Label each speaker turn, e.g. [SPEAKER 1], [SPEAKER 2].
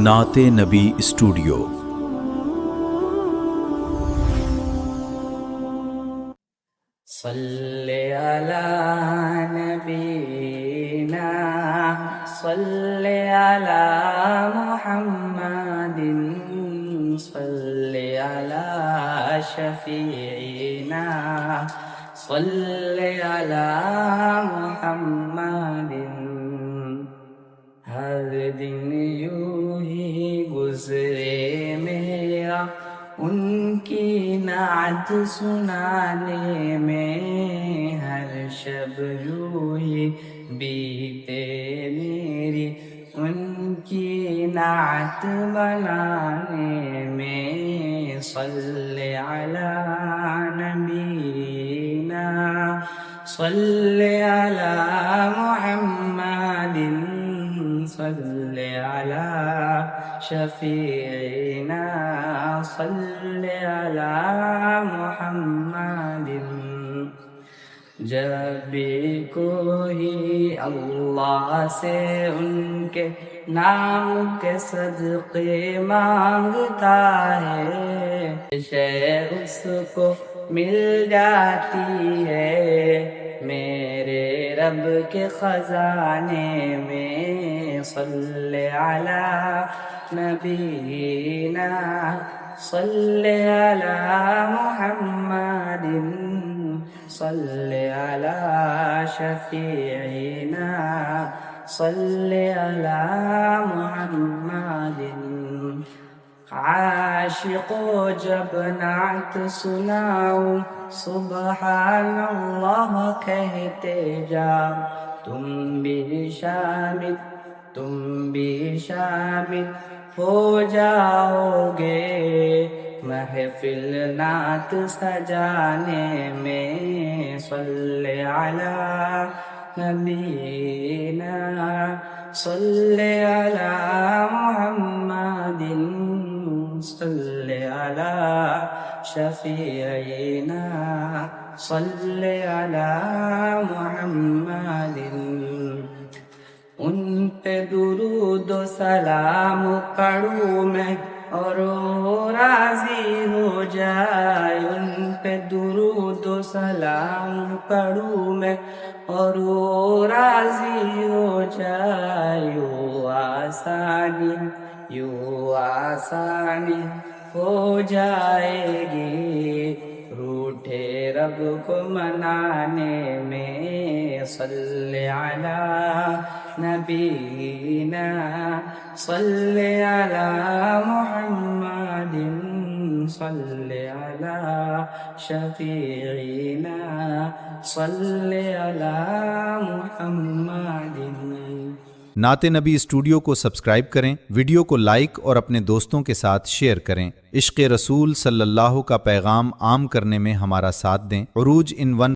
[SPEAKER 1] نعت نبی اسٹوڈیو۔
[SPEAKER 2] صلی علی نبینا صلی علی محمد صلی علی شفیعنا صلی علی محمد۔ ہر دن یوں ہی گزرے میرا ان کی نعت سنانے میں، ہر شب یوں ہی بیتے میری ان کی نعت بنانے میں۔ صلی علی نبینا صلی علی محمد صلی علی شفیعنا صلی علی محمد۔ جب بھی کوئی اللہ سے ان کے نام کے صدقے مانگتا ہے، شے اس کو مل جاتی ہے میرے رب کے خزانے میں۔ صلی علی نبینا صلی علی محمد صلی علی شفیعنا صلی علی محمد۔ عاشقوں جب نعت سناؤں سبحان اللہ کہتے جاؤ، تم بھی شامل ہو جاؤ گے محفل نعت سجانے میں۔ صلی علی نبینا صلی علی محمد صلی علی شفیعنا صلی علی محمد۔ ان پہ درود و سلام پڑھوں میں اور وہ راضی ہو جائے، ان پہ درود و سلام پڑھوں میں اور وہ راضی ہو جائے۔ یوں آسانی ہو جائے گی روٹھے رب کو منانے میں۔ صلی علی نبینا صلی علی محمد صلی علی شفیعنا صلی علی محمد۔
[SPEAKER 1] نعت نبی اسٹوڈیو کو سبسکرائب کریں، ویڈیو کو لائک اور اپنے دوستوں کے ساتھ شیئر کریں۔ عشق رسول صلی اللہ کا پیغام عام کرنے میں ہمارا ساتھ دیں۔ عروج ان 1